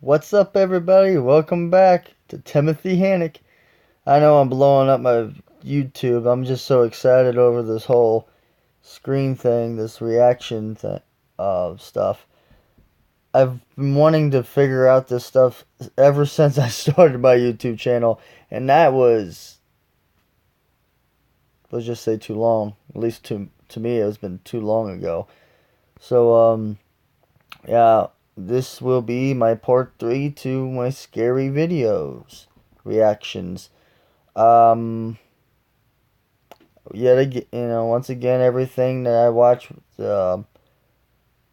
What's up, everybody? Welcome back to Timothy Hannick. I know I'm blowing up my YouTube. I'm just so excited over this whole screen thing, this reaction stuff. I've been wanting to figure out this stuff ever since I started my YouTube channel, and that was, let's just say, too long. At least to me, it's been too long ago. So, yeah, this will be my part 3 to my scary videos reactions. Um, Yet again, once again, everything that I watch, the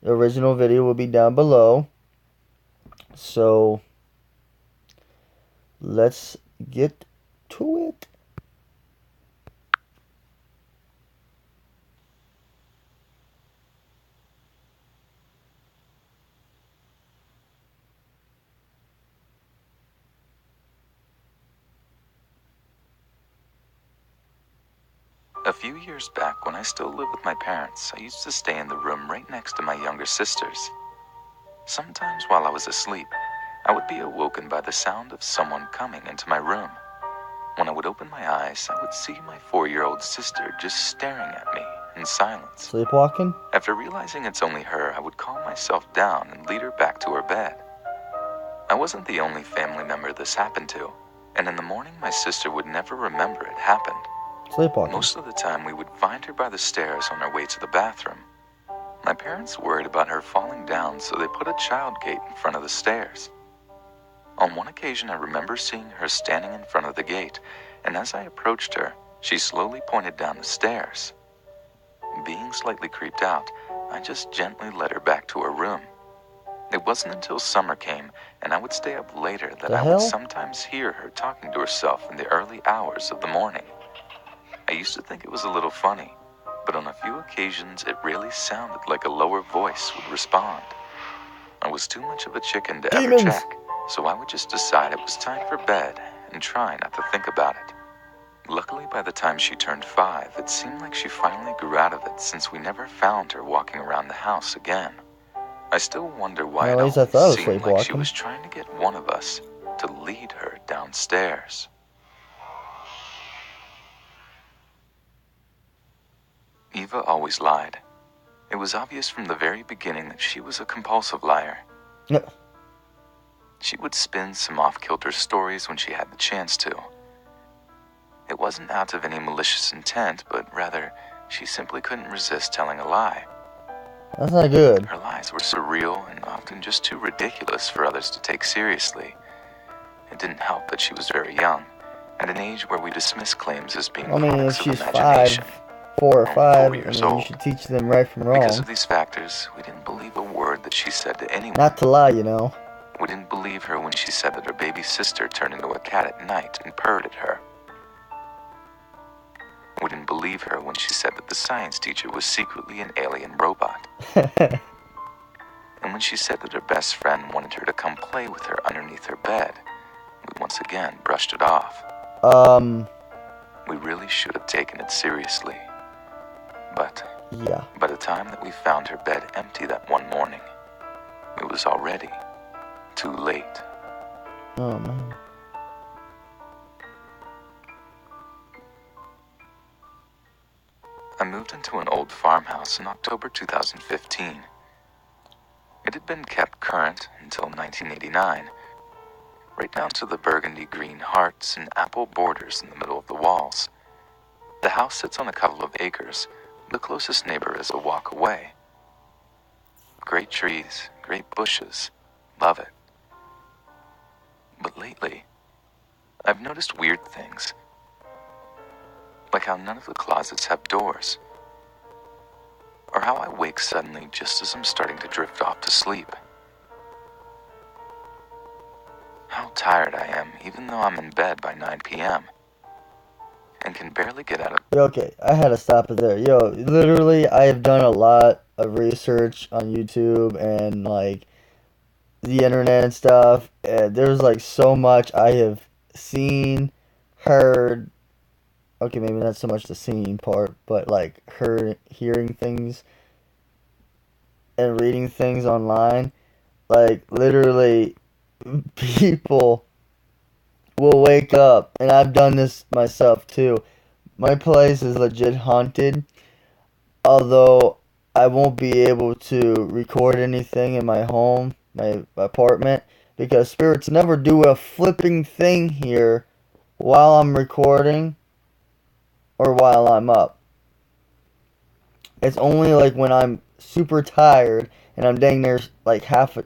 original video will be down below. So let's get to it. A few years back, when I still lived with my parents, I used to stay in the room right next to my younger sisters. Sometimes while I was asleep, I would be awoken by the sound of someone coming into my room. When I would open my eyes, I would see my 4-year-old sister just staring at me in silence. Sleepwalking? After realizing it's only her, I would calm myself down and lead her back to her bed. I wasn't the only family member this happened to, and in the morning my sister would never remember it happened. Sleepwalking. Most of the time, we would find her by the stairs on her way to the bathroom. My parents worried about her falling down, so they put a child gate in front of the stairs. On one occasion, I remember seeing her standing in front of the gate, and as I approached her, she slowly pointed down the stairs. Being slightly creeped out, I just gently led her back to her room. It wasn't until summer came, and I would stay up later, that I would sometimes hear her talking to herself in the early hours of the morning. I used to think it was a little funny, but on a few occasions it really sounded like a lower voice would respond. I was too much of a chicken to ever check, so I would just decide it was time for bed and try not to think about it. Luckily, by the time she turned 5, it seemed like she finally grew out of it, since we never found her walking around the house again. I still wonder why it always seemed like she was trying to get one of us to lead her downstairs. Eva always lied. It was obvious from the very beginning that she was a compulsive liar. She would spin some off-kilter stories when she had the chance to. It wasn't out of any malicious intent, but rather, she simply couldn't resist telling a lie. That's not good. Her lies were surreal and often just too ridiculous for others to take seriously. It didn't help that she was very young, at an age where we dismiss claims as being products of imagination. 4 or 5, you should teach them right from wrong. Because of these factors, we didn't believe a word that she said to anyone. Not to lie, you know. We didn't believe her when she said that her baby sister turned into a cat at night and purred at her. We didn't believe her when she said that the science teacher was secretly an alien robot. And when she said that her best friend wanted her to come play with her underneath her bed, we once again brushed it off. We really should have taken it seriously. But yeah, by the time that we found her bed empty that one morning, it was already too late. Oh, man. I moved into an old farmhouse in October 2015. It had been kept current until 1989, right down to the burgundy green hearts and apple borders in the middle of the walls. The house sits on a couple of acres. The closest neighbor is a walk away. Great trees, great bushes, love it. But lately, I've noticed weird things. Like how none of the closets have doors. Or how I wake suddenly just as I'm starting to drift off to sleep. How tired I am even though I'm in bed by 9 p.m. and can barely get out of... Okay, I had to stop it there. Yo, literally, I have done a lot of research on YouTube and, like, the internet and stuff. There's, like, so much I have seen, heard. Okay, maybe not so much the singing part, but, like, hearing things and reading things online. Like, literally, people will wake up, and I've done this myself too. My place is legit haunted, although I won't be able to record anything in my home, my apartment, because spirits never do a flipping thing here while I'm recording or while I'm up. It's only like when I'm super tired and I'm dang near like half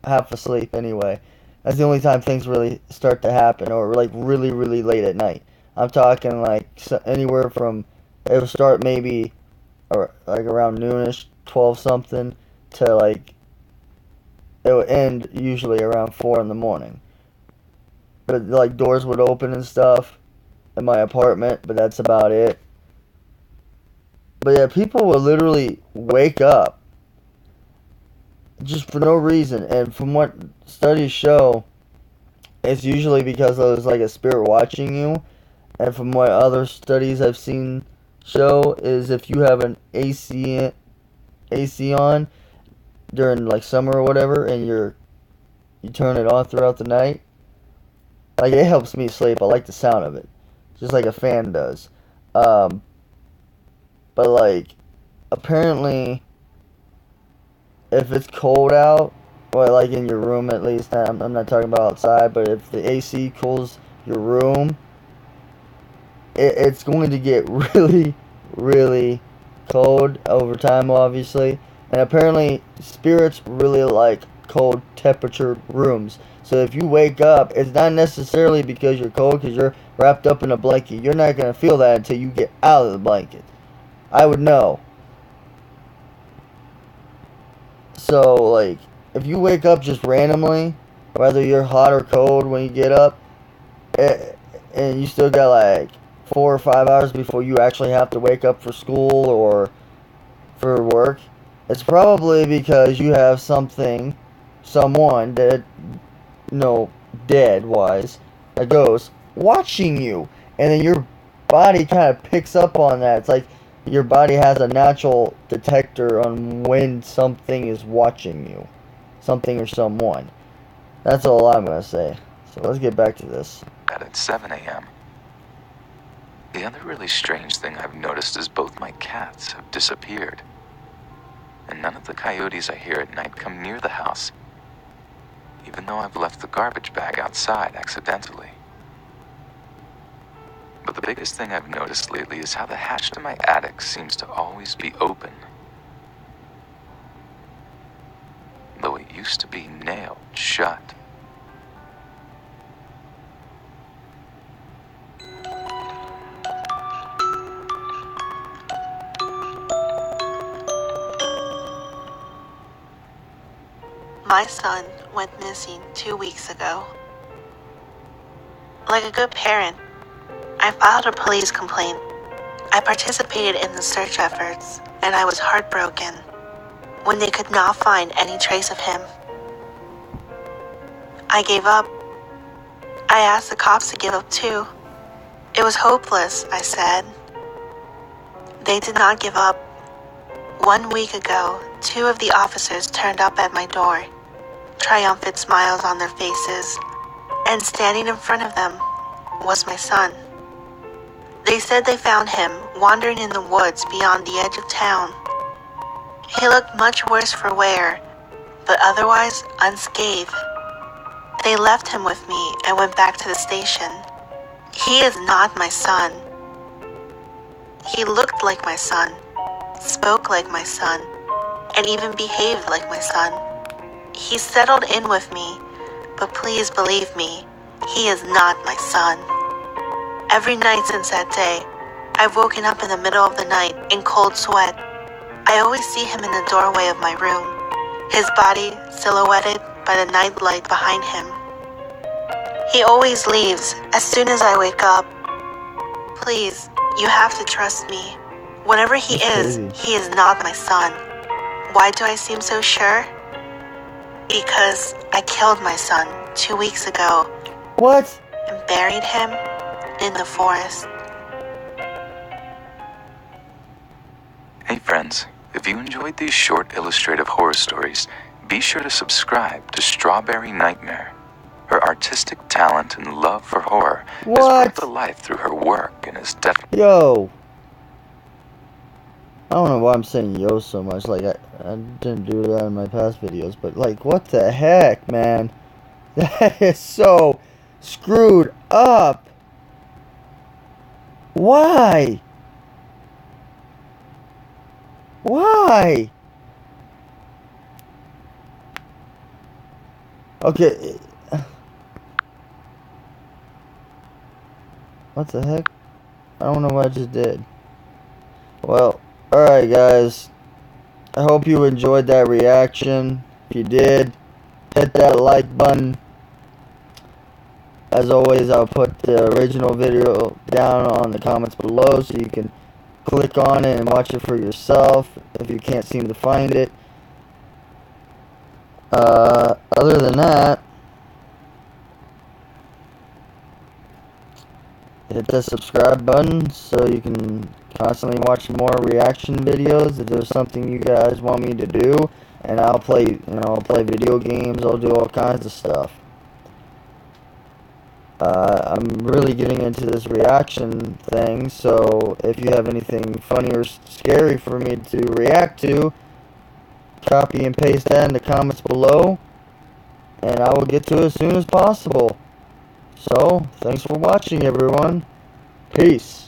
asleep anyway. That's the only time things really start to happen, or like really really late at night. I'm talking like anywhere from it'll start maybe or like around noonish, 12 something, to like it would end usually around 4 in the morning. But like doors would open and stuff in my apartment, but that's about it. But yeah, people will literally wake up just for no reason, and from what studies show, it's usually because there's like a spirit watching you. And from what other studies I've seen show is if you have an AC on during like summer or whatever, and you turn it on throughout the night, like it helps me sleep. I like the sound of it, just like a fan does. Um, but like apparently, if it's cold out, or like in your room at least, I'm not talking about outside, but if the AC cools your room, it's going to get really, really cold over time, obviously. And apparently, spirits really like cold temperature rooms. So if you wake up, it's not necessarily because you're cold, because you're wrapped up in a blanket. You're not going to feel that until you get out of the blanket. I would know. So, like, if you wake up just randomly, whether you're hot or cold when you get up, and you still got like 4 or 5 hours before you actually have to wake up for school or for work, it's probably because you have someone that, dead wise, a ghost, watching you. And then your body kind of picks up on that. It's like your body has a natural detector on when something is watching you. Something or someone. That's all I'm going to say. So let's get back to this. At 7 a.m. The other really strange thing I've noticed is both my cats have disappeared. And none of the coyotes I hear at night come near the house, even though I've left the garbage bag outside accidentally. But the biggest thing I've noticed lately is how the hatch to my attic seems to always be open, though it used to be nailed shut. My son went missing 2 weeks ago. Like a good parent, I filed a police complaint. I participated in the search efforts, and I was heartbroken when they could not find any trace of him. I gave up. I asked the cops to give up too. It was hopeless, I said. They did not give up. 1 week ago, 2 of the officers turned up at my door, triumphant smiles on their faces, and standing in front of them was my son. They said they found him wandering in the woods beyond the edge of town. He looked much worse for wear, but otherwise unscathed. They left him with me and went back to the station. He is not my son. He looked like my son, spoke like my son, and even behaved like my son. He settled in with me, but please believe me, he is not my son. Every night since that day, I've woken up in the middle of the night in cold sweat. I always see him in the doorway of my room, his body silhouetted by the night light behind him. He always leaves as soon as I wake up. Please, you have to trust me. Whatever he is not my son. Why do I seem so sure? Because I killed my son 2 weeks ago. What? And buried him in the forest. Hey friends, if you enjoyed these short illustrative horror stories, be sure to subscribe to Strawberry Nightmare artistic talent and love for horror is What? brought to life through her work and is definitely... Yo. I don't know why I'm saying yo so much. Like, I didn't do that in my past videos. But, like, what the heck, man? That is so screwed up. Why? Why? Okay. What the heck? I don't know what I just did. Well, alright guys. I hope you enjoyed that reaction. If you did, hit that like button. As always, I'll put the original video down on the comments below so you can click on it and watch it for yourself if you can't seem to find it. Other than that, hit the subscribe button so you can constantly watch more reaction videos. If there's something you guys want me to do, and I'll play, I'll play video games. I'll do all kinds of stuff. I'm really getting into this reaction thing, so if you have anything funny or scary for me to react to, copy and paste that in the comments below, and I will get to it as soon as possible. So, thanks for watching, everyone. Peace.